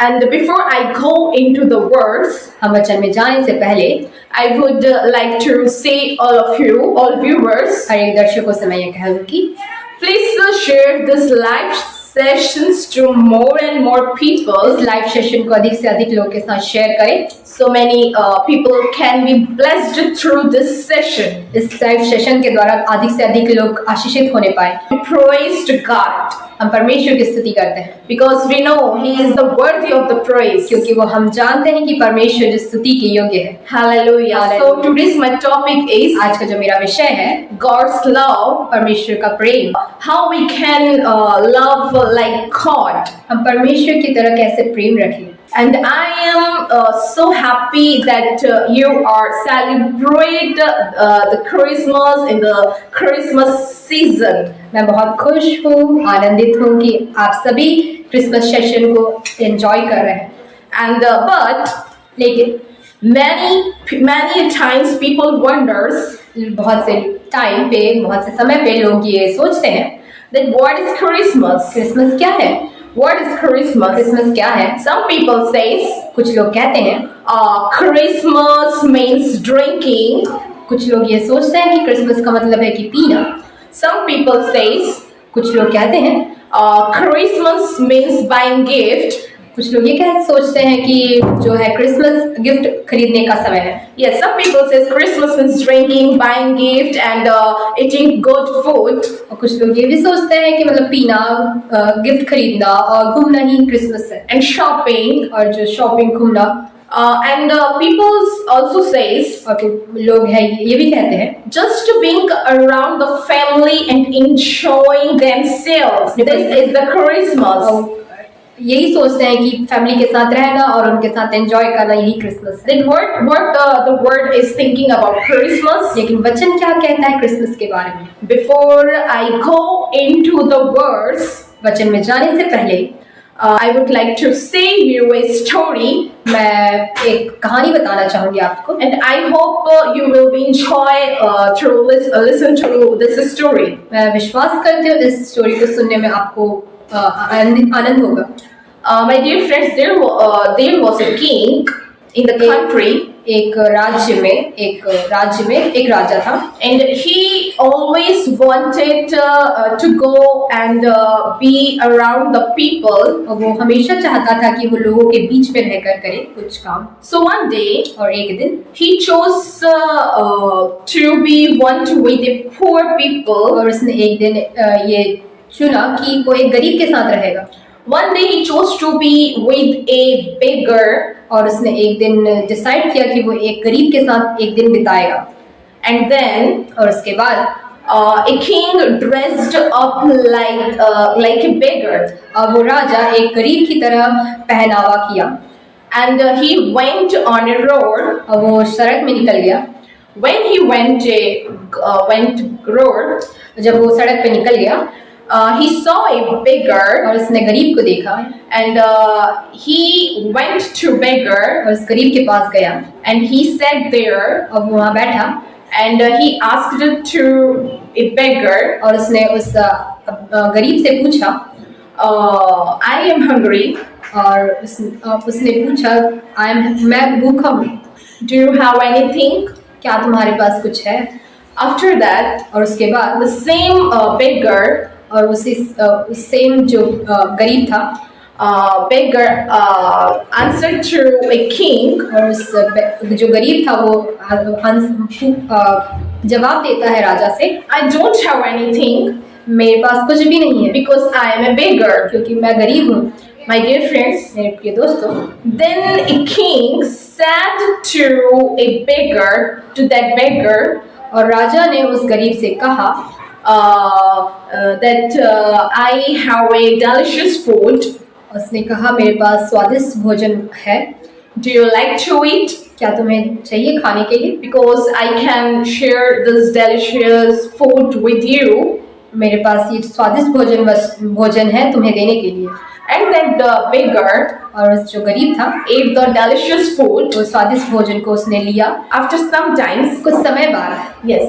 And before I go into the words, हम वचन में जाने से पहले I would like to say all viewers, हर एक दर्शकों से मैं ये कहूँगी, please share this live sessions to more and more people. इस लाइव सेशन को अधिक से अधिक लोगों के साथ शेयर करें, So many people can be blessed through this session. इस लाइव सेशन के द्वारा अधिक से अधिक लोग आशीषित होने पाए। Praise to God, हम परमेश्वर की स्तुति करते हैं because we know He is the worthy of the praise. क्योंकि वो हम जानते हैं कि परमेश्वर जो स्तुति के योग्य है। Hallelujah. So today's my topic is आज का जो मेरा विषय है God's love. परमेश्वर का प्रेम, How we can love like God. हम परमेश्वर की तरह कैसे प्रेम रखें। And I am so happy that you are celebrate the Christmas in the Christmas season. मैं बहुत खुश हूँ, आनंदित हूँ कि आप सभी क्रिसमस सेशन को एंजॉय कर रहे हैं। And but लेकिन many times people wonders बहुत से टाइम पे, बहुत से समय पे लोग ये सोचते हैं that what is Christmas? Christmas क्या है, What is Christmas? क्रिसमस क्या है। Some people says कुछ लोग कहते हैं, Christmas means drinking. कुछ लोग ये सोचते हैं कि क्रिसमस का मतलब है कि पीना। Some people says कुछ लोग कहते हैं, Christmas means buying gift. कुछ लोग ये सोचते हैं कि जो है क्रिसमस गिफ्ट खरीदने का समय है। Yes, some people says Christmas means drinking, buying gift, and eating good food. और कुछ लोग ये भी सोचते हैं कि मतलब पीना, गिफ्ट खरीदना और घूमना ही क्रिसमस है। And shopping. और जो शॉपिंग, घूमना। And people also says और लोग हैं ये भी कहते हैं just being around the family and enjoying themselves. This is the Christmas. और यही सोचते हैं कि फैमिली के साथ रहना और उनके साथ एंजॉय करना यही क्रिसमस है। Then what the word is thinking about Christmas? लेकिन वचन क्या कहता है क्रिसमस के बारे में? Before I go into the words, वचन में जाने से पहले I would like to say you a story. मैं एक कहानी बताना चाहूंगी आपको, And I hope you will be enjoy to listen to this story. मैं विश्वास करती हूँ इस स्टोरी को सुनने में आपको आनंद होगा। My dear friends, there was a king in the country. एक राज्य में एक राजा था, and he always wanted to go and be around the people. और वो हमेशा चाहता था कि वो लोगों के बीच में रहकर करे कुछ काम। So one day, और एक दिन he chose to be with the poor people. और उसने एक दिन ये चुना कि वो एक गरीब के साथ रहेगा। One day he chose to be with a beggar. और उसने एक दिन डिसाइड किया कि वो एक गरीब के साथ एक दिन बिताएगा। And then और उसके बाद a king dressed up like a beggar. और वो राजा एक गरीब की तरह पहनावा किया। And he went on a road. और वो सड़क में निकल गया। When he went road, जब वो सड़क पे निकल गया, he saw a beggar. और उसने गरीब को देखा And he went to beggar. और उस गरीब के पास गया And he sat there. और वो वहाँ बैठा And he asked to a beggar. और उसने उस गरीब से पूछा, I am hungry. और उसने पूछा, मैं भूखा हूँ, Do you have anything? क्या तुम्हारे पास कुछ है? After that, और उसके बाद the same beggar, और उसी सेम जो गरीब था, beggar answered to a king. और उस जो गरीब था वो जवाब देता है राजा से, I don't have anything मेरे पास कुछ भी नहीं है, because I am a beggar. क्योंकि मैं गरीब हूँ। My dear friends, मेरे प्रिय दोस्तों, then a king said to a beggar, to that beggar, और राजा ने उस गरीब से कहा that I have a delicious food. उसने कहा मेरे पास स्वादिष्ट भोजन है, Do you like to eat? क्या तुम्हें चाहिए खाने के लिए? Because I can share this delicious food with you. मेरे पास ये स्वादिष्ट भोजन है तुम्हें देने के लिए। And then the beggar, और जो गरीब था, ate the delicious food. वो स्वादिष्ट भोजन को उसने लिया। After some time, कुछ समय बाद, yes,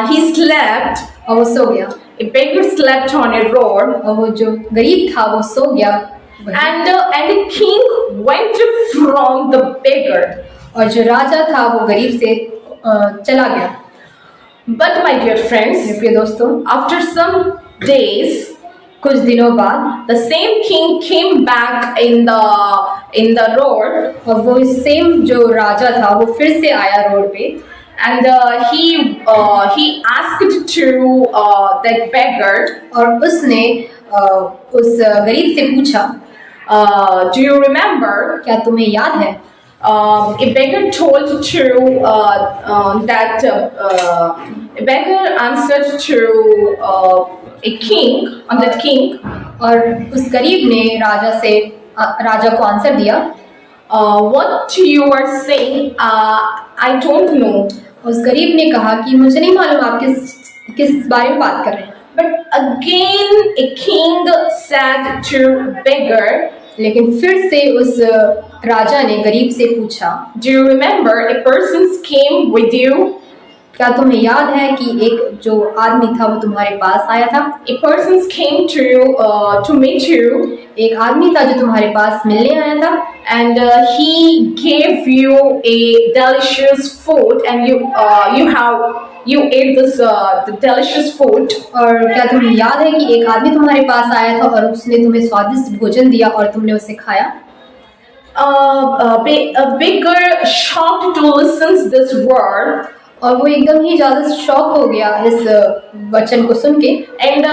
he slept. और वो सो गया। A beggar slept on a road. और वो जो गरीब था वो सो गया। And the king went from the beggar. और जो राजा था वो गरीब से चला गया। But my dear मेरे friends, प्रिय दोस्तों, after some days, कुछ दिनों बाद the same king came back in the road, और वो सेम जो राजा था वो फिर से आया रोड पे, and he asked to that beggar, और उसने उस गरीब से पूछा, do you remember? क्या तुम्हें याद है? A beggar told to that a beggar answered to a king on that king. और उस गरीब ने राजा को आंसर दिया, What you are saying? I don't know. उस गरीब ने कहा कि मुझे नहीं मालूम आप किस बारे में बात कर रहे हैं। But again, a king said to beggar, लेकिन फिर से उस राजा ने गरीब से पूछा, do you remember a person came with you? क्या तुम्हें याद है कि एक जो आदमी था वो तुम्हारे पास आया था? A person came to meet you, एक आदमी था जो तुम्हारे पास मिलने आया था, and he gave you a delicious food, and you ate this the delicious food. और क्या तुम्हें याद है कि एक आदमी तुम्हारे पास आया था और उसने तुम्हें स्वादिष्ट भोजन दिया और तुमने उसे खाया? A beggar shocked to listen this word, और वो एकदम ही ज्यादा शॉक हो गया इस वचन को सुन के, and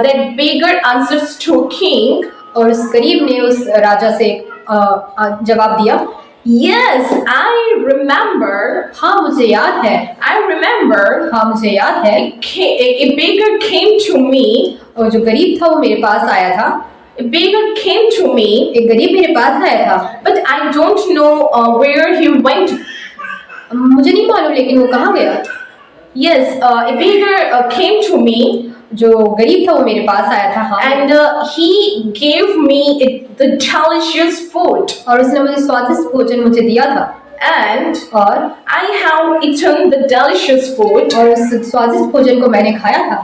that beggar answers to king. और उस गरीब ने उस राजा से जवाब दिया, Yes, I remember. हाँ मुझे याद है, I remember. हाँ मुझे याद है। A beggar came to me. और जो गरीब था वो मेरे पास आया था। A beggar came to me. एक गरीब मेरे पास आया था। But I don't know where he went. मुझे नहीं मालूम लेकिन वो कहाँ गया। Yes, a beggar came to me. जो गरीब था वो मेरे पास आया था, हाँ। And he gave me the delicious food. और उसने मुझे स्वादिष्ट भोजन मुझे दिया था। And और I have eaten the delicious food. और उस स्वादिष्ट भोजन को मैंने खाया था।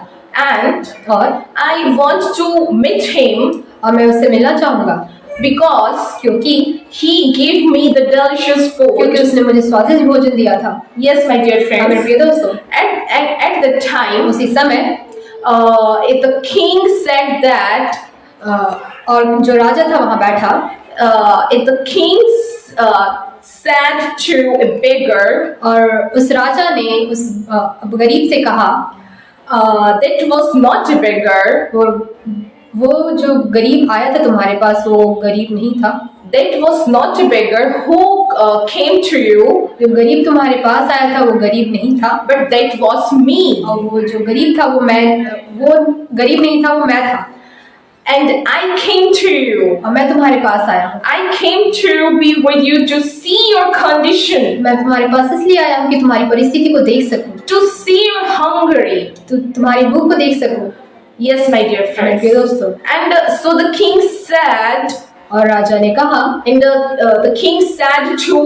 And और I want to meet him. और मैं उससे मिलना चाहूँगा। Because क्योंकि he gave me the delicious food. क्योंकि उसने मुझे स्वादिष्ट भोजन दिया था। Yes, my dear हाँ मेरे friends. प्रिय दोस्तों, At the time, उसी समय the king said that. और जो राजा था वहाँ बैठा, The king said to a beggar. और उस राजा ने उस गरीब से कहा, That was not a beggar. वो जो गरीब आया था तुम्हारे पास वो गरीब नहीं था। That was not a beggar who came to you. जो गरीब तुम्हारे पास आया था वो गरीब नहीं था, But that was me. और वो जो गरीब था वो गरीब नहीं था, वो मैं था। And I came to you. और मैं तुम्हारे पास आया हूँ। I came to be with you to see your condition, मैं तुम्हारे पास इसलिए आया हूँ कि तुम्हारी परिस्थिति को देख सकूँ, to see your hungry. तो तुम्हारी भूख को देख सकूँ। Yes, my dear मेरे friends. प्रिय दोस्तों, And so the king said, और राजा ने कहा, and the king said to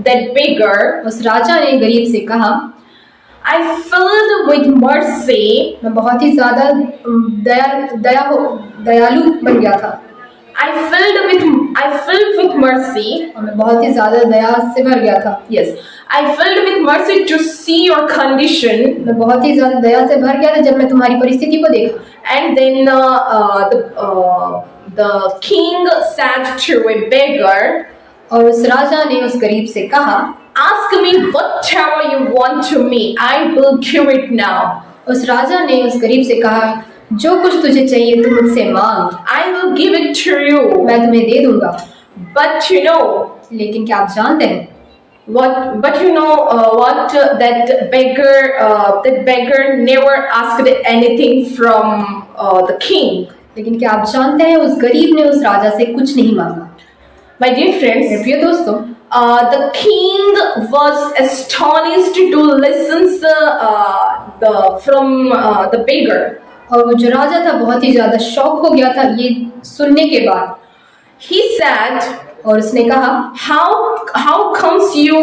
that beggar, उस राजा ने गरीब से कहा, I filled with mercy. मैं बहुत ही ज्यादा दयालु बन गया था। I filled with mercy. और मैं बहुत ही ज्यादा दया से भर गया था। Yes, I filled with mercy to see your condition. मैं बहुत ही ज्यादा दया से भर गया था जब मैं तुम्हारी परिस्थिति को देखा। And then the king said to a beggar, और उस राजा ने उस गरीब से कहा, ask me whatever you want to me, I will give it now. उस राजा ने उस गरीब से कहा, जो कुछ तुझे चाहिए तू मुझसे मांग, I will give it to you. मैं तुम्हें दे दूंगा। But you know लेकिन क्या आप जानते हैं what? But you know what? That beggar never asked anything from the king. लेकिन क्या आप जानते हैं उस गरीब ने उस राजा से कुछ नहीं मांगा। My dear मेरे friends, प्रिय दोस्तों, the king was astonished to listen from the beggar. और वो जो राजा था बहुत ही ज्यादा शॉक हो गया था ये सुनने के बाद। He said, और उसने कहा, how comes you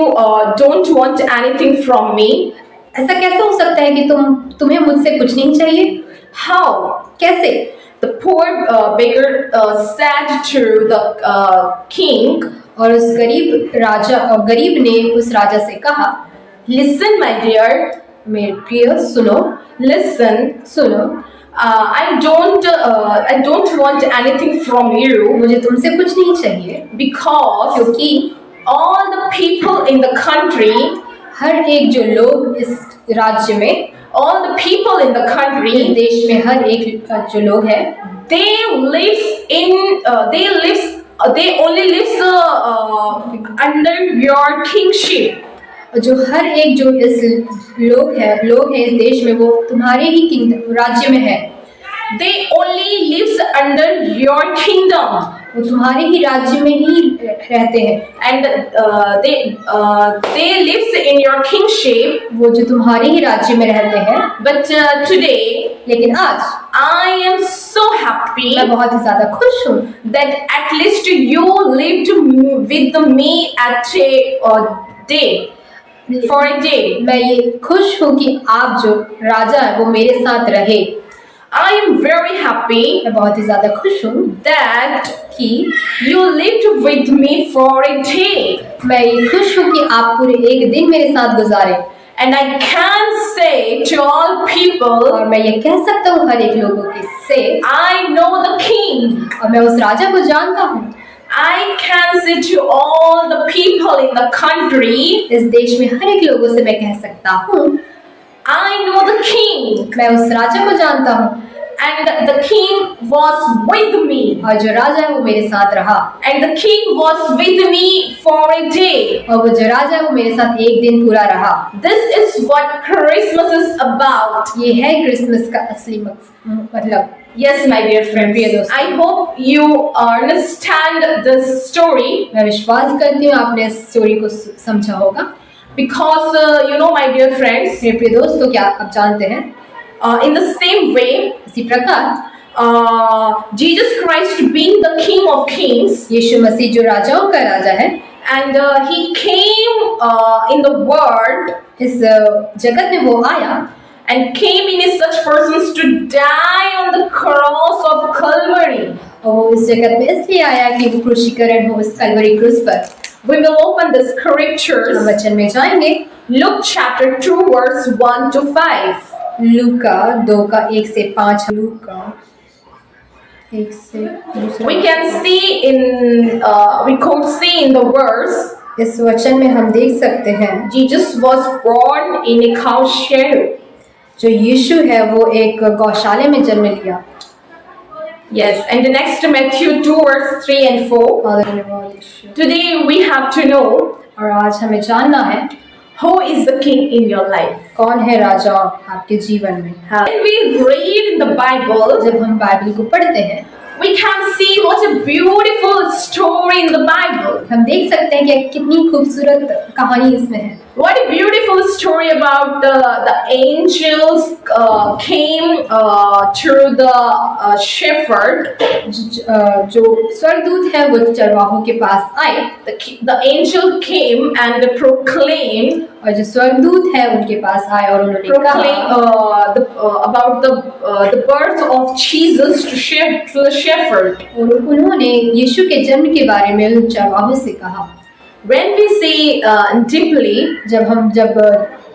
don't want anything from me? ऐसा कैसे हो सकता है कि तुम्हें मुझसे कुछ नहीं चाहिए? How? कैसे? the poor beggar said to the king, और उस गरीब ने उस राजा से कहा, listen my dear, मेरे प्रिय सुनो, listen, सुनो, I don't want anything from you मुझे तुमसे कुछ नहीं चाहिए, because क्योंकि all the people in the country, हर एक जो लोग इस राज्य में, all the people in the इस country, देश में हर एक जो लोग हैं, they only lives under your kingship. जो हर एक जो इस लोग हैं इस देश में, वो तुम्हारे ही किंगडम राज्य में है, They only lives under your kingdom, वो तुम्हारे ही राज्य में ही रहते हैं, and they lives in your kingship. वो जो तुम्हारे ही राज्य में रहते हैं। But today लेकिन आज I am so happy मैं बहुत ही ज्यादा खुश हूँ that at least you lived with me at a day, for a day. मैं ये खुश हूँ कि आप जो राजा है वो मेरे साथ रहे। I am very happy मैं बहुत ही ज्यादा खुश हूँ that कि you lived with me for a day, मैं ये खुश हूँ कि आप पूरे एक दिन मेरे साथ गुजारे। and I can say to all people, और मैं ये कह सकता हूँ हर एक लोगों के से, I know the king. और मैं उस राजा को जानता हूँ। I can say to all the people in the country, इस देश में हर एक लोगों से मैं कह सकता हूँ, I know the king, मैं उस राजा को जानता हूँ, and the king was with me, और जो राजा है वो मेरे साथ रहा, and the king was with me for a day. और वो जो राजा है वो मेरे साथ एक दिन पूरा रहा। This is what Christmas is about. ये है क्रिसमस का असली मतलब। Yes, my dear friends, प्रिय दोस्तों, I hope you understand this story, मैं विश्वास करती हूँ आपने इस स्टोरी को समझा होगा, because you know, my dear friends, मेरे प्रिय दोस्तों, क्या आप जानते हैं, in the same way, इसी प्रकार Jesus Christ being the King of Kings, यीशु मसीह जो राजाओं का राजा है, and he came in the world, इस जगत में वो आया, and came in such persons to die on the cross of Calvary. और वो इस जगत में इसलिए आया कि वो क्रूसीकरण हो इस कलवरी क्रूस पर। We will open the scriptures. हम वचन में जाएंगे, Luke chapter 2 verse 1 to 5. लूका 2 का 1 से 5, लूका 1 से We can see we could see in the verse, इस वचन में हम देख सकते हैं Jesus was born in a cow shed. जो यीशु है वो एक गौशाले में जन्म लिया। Yes, and the next Matthew 2 verse 3 and 4. Today we have to know और आज हमें जानना है who is the king in your life. कौन है राजा आपके जीवन में। When we read in the Bible, जब हम बाइबल को पढ़ते हैं, we can see what a beautiful story in the Bible. हम देख सकते हैं कि कितनी खूबसूरत कहानी इसमें है। What a beautiful story about the angels came to the shepherd. जो स्वर्गदूत है वो चरवाहों के पास आए। The angel came and proclaimed, और जो स्वर्गदूत है उनके पास आए और उन्होंने कहा about the birth of Jesus to the shepherd. और उन्होंने यीशु के जन्म के बारे में उन चरवाहों से कहा। When we see deeply, जब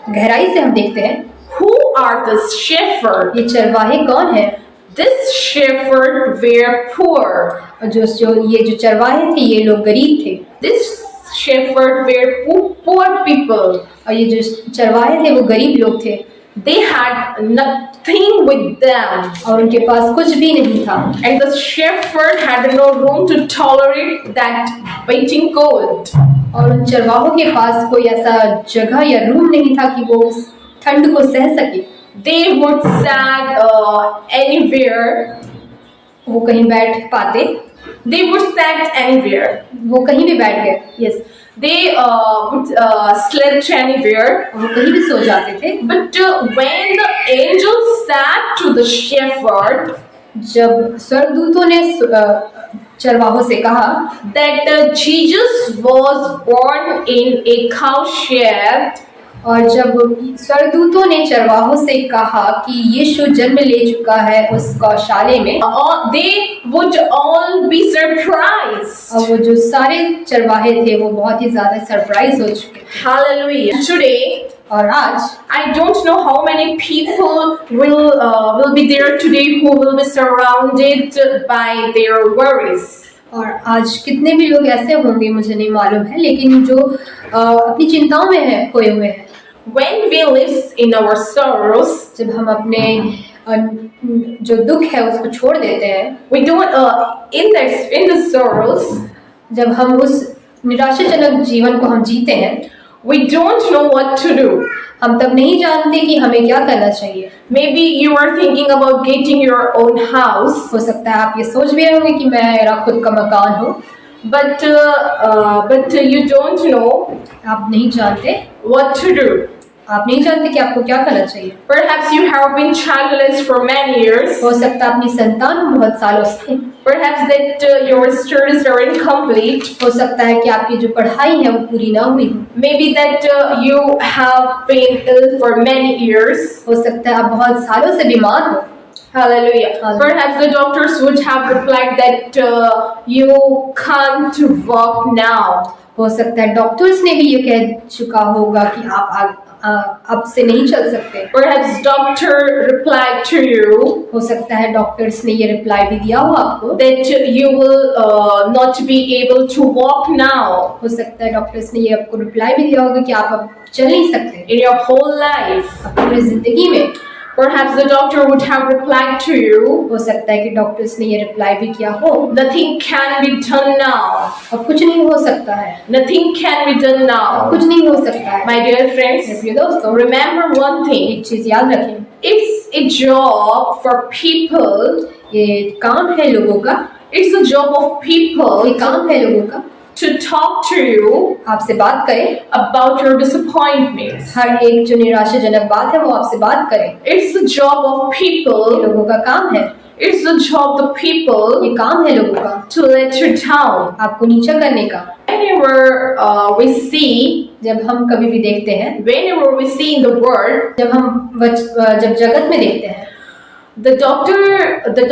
गहराई से हम देखते हैं, who are the shepherd? ये चरवाहे कौन है? This shepherd were poor. और ये जो चरवाहे थे ये लोग गरीब थे। This shepherd were poor people. और ये जो चरवाहे थे वो गरीब लोग थे। They had nothing with them, और उनके पास कुछ भी नहीं था। and the shepherd had no room to tolerate that biting cold. और उन चरवाहों के पास कोई ऐसा जगह या रूम नहीं था कि वो उस ठंड को सह सके। They would sat anywhere. वो कहीं बैठ पाते। They would sat anywhere. वो कहीं भी बैठ गए। Yes, they would slept anywhere. वो कहीं भी सो जाते थे। But when the angel said to the shepherd, जब स्वर्गदूतों ने चरवाहों से कहा that Jesus was born in a cow shed, और जब स्वर्गदूतों ने चरवाहों से कहा कि यीशु जन्म ले चुका है उस गौशाले में, they would all be surprised. और वो जो सारे चरवाहे थे वो बहुत ही ज्यादा सरप्राइज हो चुके थे। Hallelujah. Today, और आज I don't know how many people will be there today who will be surrounded by their worries. और आज कितने भी लोग ऐसे होंगे मुझे नहीं मालूम है, लेकिन जो अपनी चिंताओं में है खोए हुए हैं। When we live in our sorrows, जब हम अपने जो दुख है उसको छोड़ देते हैं, we don't in the sorrows, जब हम उस निराशाजनक जीवन को हम जीते हैं, we don't know what to do. हम तब नहीं जानते कि हमें क्या करना चाहिए। Maybe you are thinking about getting your own house, हो सकता है आप ये सोच भी रहे होंगे कि मेरा खुद का मकान हो, but you don't know आप नहीं जानते what to do. आप नहीं जानते कि आपको क्या करना चाहिए। Perhaps you have been childless for many years. हो सकता है अपनी संतान हो बहुत सालों से, Perhaps that your studies are incomplete. हो सकता है कि आपकी जो पढ़ाई है वो पूरी ना हुई हो, Maybe that you have been ill for many years. हो सकता है आप बहुत सालों से बीमार हो। Hallelujah. Hallelujah. Perhaps the doctors would have replied that you can't walk now. हो सकता है डॉक्टर्स ने भी ये कह चुका होगा कि आप अब से नहीं चल सकते। Perhaps doctor replied to you हो सकता है डॉक्टर्स ने ये रिप्लाई भी दिया हो आपको that you will not be able to walk now हो सकता है डॉक्टर्स ने ये आपको रिप्लाई भी दिया होगा कि आप अब चल नहीं सकते in your whole life. पूरी जिंदगी में। Perhaps the doctor would have replied to you, हो सकता है कि डॉक्टर्स ने ये रिप्लाई भी किया हो, nothing can be done now. अब कुछ नहीं हो सकता है, Nothing can be done now. कुछ नहीं हो सकता है। My dear friends, प्रिय दोस्तों, remember one thing. एक चीज याद रखें, It's a job for people. ये काम है लोगों का, It's a job of people ये काम है लोगों का to talk to you आपसे बात करें, about your disappointments. हर एक जो निराशाजनक बात है वो आपसे बात करें। It's the job of ये people. लोगों का काम है, It's the job of the people ये काम है लोगों का to let you down. आपको नीचा करने का। Whenever we see, जब हम कभी भी देखते हैं, whenever we see in the world, जब जगत में देखते हैं, the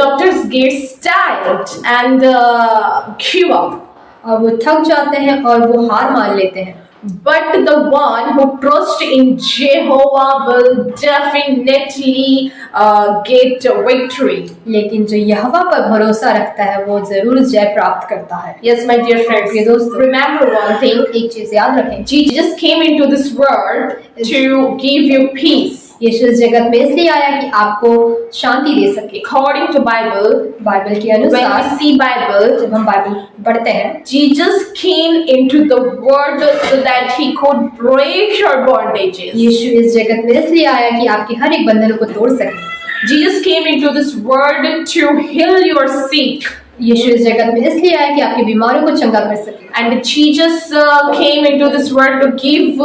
doctors get tired and give up. और वो थक जाते हैं और वो हार मान लेते हैं। But the one who trusts in Jehovah will definitely get victory. लेकिन जो यहोवा पर भरोसा रखता है वो जरूर जय प्राप्त करता है। Yes, my dear friends. प्रिय दोस्तों, Remember one thing. एक चीज याद रखें, Jesus came into this world to give you peace. यीशु इस जगत में इसलिए आया कि आपको शांति दे सके। According to Bible, बाइबल के when अनुसार we see Bible, जब हम बाइबल पढ़ते हैं, Jesus came into the world so that he could break your bondages. यीशु इस जगत में इसलिए आया कि आपके हर एक बंधन को तोड़ सके। Jesus came into this world to heal your sick. यीशु इस जगत में इसलिए आया कि आपकी बीमारियों को चंगा कर सके। And Jesus came into this world to give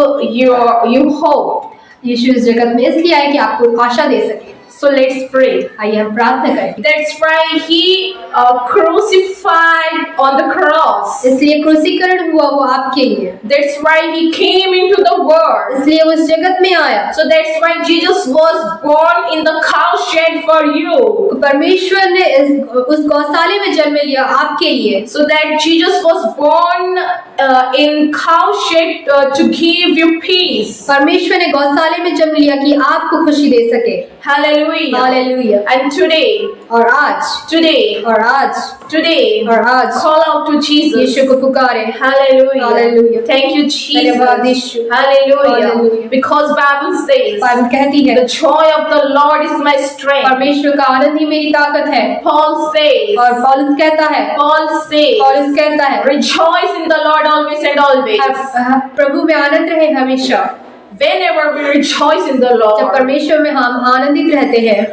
you hope. यीशु इस जगत में इसलिए आया कि आपको आशा दे सके। So let's pray. आइए हम प्रार्थना करें। That's why he crucified on the cross. इसलिए क्रूसीकरण हुआ वो आपके लिए, That's why he came into the world. इसलिए उस जगत में आया। So that's why Jesus was born in the cowshed for you. परमेश्वर ने उस गौशाले में जन्म लिया आपके लिए। So that Jesus was born in cowshed to give you peace. परमेश्वर ने गौशाले में जन्म लिया कि आपको खुशी दे सके। Hallelujah. हालेलुया। And today, और आज call out to Jesus. यीशु को पुकारे। Hallelujah. Hallelujah. Thank you, Jesus. धन्यवाद यीशु। Hallelujah. Hallelujah. Because Bible says, Bible कहती है, the joy of the Lord is my strength. परमेश्वर का आनंद ही मेरी ताकत है। Paul says, और पौलुस कहता है, rejoice in the Lord always and always. प्रभु में आनंद रहे हमेशा। Whenever we rejoice in the जब Lord, परमेश्वर में हम आनंदित रहते हैं,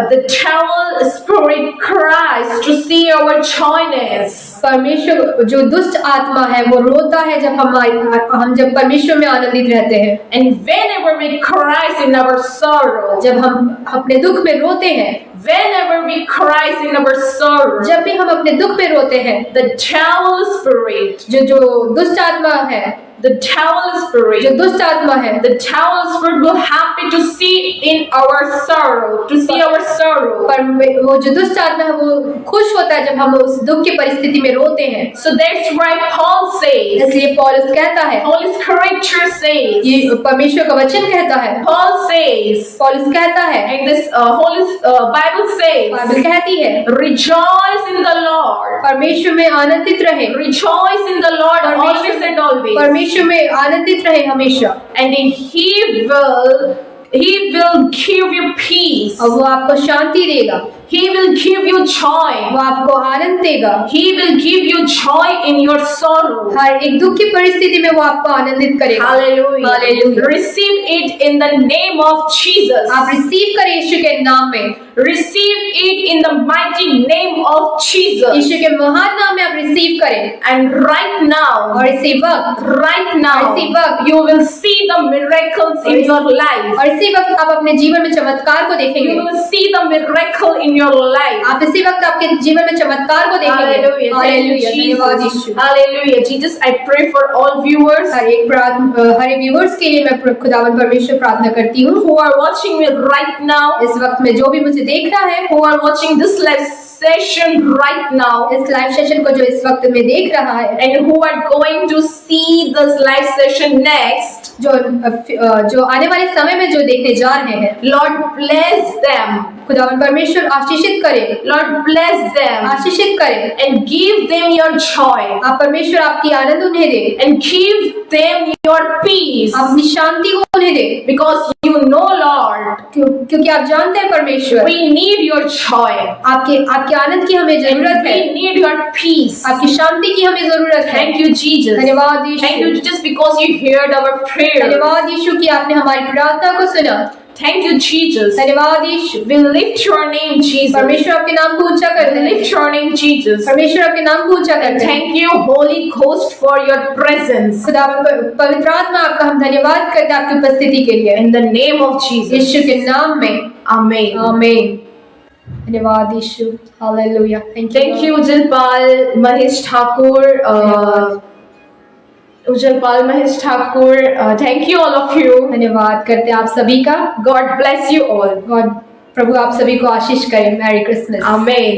the devil spirit cries to see our joyness. परमेश्वर जो दुष्ट आत्मा है वो रोता है जब हम जब परमेश्वर में आनंदित रहते हैं। And whenever we cry in our sorrow, जब हम अपने दुख में रोते हैं, Whenever we cry in our sorrow, जब भी हम अपने दुख में रोते हैं, the devil spirit, जो दुष्ट आत्मा है, the devil जो spirit, दुष्ट आत्मा है, the devil spirit will happy to see in our sorrow, to see our sorrow. पर वो जो दुष्ट आत्मा है वो खुश होता है जब हम उस दुख की परिस्थिति में रोते हैं। So that's why Paul says, इसलिए पौलुस कहता है, Holy Scripture says, ये परमेश्वर का वचन कहता है, Paul says, पौलुस कहता है, and this Bible says, Bible कहती है, rejoice in the Lord. परमेश्वर में आनंदित रहे, Rejoice in the Lord always and always. परमेश्वर में आनंदित रहे हमेशा, And then He will give you peace. और वो आपको शांति देगा, He will give you वो joy. आपको आनंद देगा, He will give you joy in your sorrow. हर एक दुख की परिस्थिति में वो आपको आनंदित करेगा। Hallelujah. Hallelujah. Receive it in the name of Jesus. आप रिसीव करें यीशु के नाम में, Receive it in the mighty name of Jesus. यीशु के महान नाम में आप रिसीव करें, And right now, और इसी वक्त you will see the miracles in your life. और इसी वक्त आप अपने जीवन में चमत्कार को देखेंगे। You will see the miracle in your life. आप इसी वक्त आपके जीवन में चमत्कार को देखेंगे। Hallelujah. Thank you, हालेलुया, धन्यवाद Jesus. यीशु। Hallelujah. Jesus, I pray for all viewers हर एक व्यूअर्स के लिए मैं खुदावंद परमेश्वर प्रार्थना करती हूँ, who are watching me right now, इस वक्त में जो भी मुझे देख रहा है, who are watching this live session right now, इस लाइव सेशन को जो इस वक्त में देख रहा है, and who are going to see this live session next, जो आने वाले समय में जो देखने जा रहे हैं, Lord bless them. खुदावंद परमेश्वर आशीषित करे, Lord bless them आशीषित करे, and give them your joy आप परमेश्वर आपकी आनंद उन्हें दे, and give them your peace, अपनी शांति को उन्हें दे, because you know, Lord, क्योंकि आप जानते हैं परमेश्वर, we need your joy. आपके आनंद की हमें जरूरत है, We need your peace. आपकी शांति की हमें जरूरत है। Thank you, Jesus. धन्यवाद Thank Yeshu, you just because you heard our prayer. धन्यवाद यीशु कि आपने हमारी प्रार्थना को सुना। Thank you, Jesus. धन्यवाद यीशु, We lift your name, Jesus. परमेश्वर आपके नाम को ऊंचा We करते हैं, lift your name, Jesus. परमेश्वर आपके नाम को ऊंचा And करते हैं। thank you, Holy Ghost, for your presence. खुदावंद पवित्र आत्मा आपका हम धन्यवाद करते हैं आपकी उपस्थिति के लिए, In the name of Jesus. यीशु के नाम में, Amen. आमीन। धन्यवाद यीशु, hallelujah. Thank you, Ujjalpal Mahesh Thakur. Ujjalpal Mahesh Thakur. Thank you, all of you. धन्यवाद करते हैं आप सभी का। God bless you all. God प्रभु आप सभी को आशीष करें। Merry Christmas. Amen.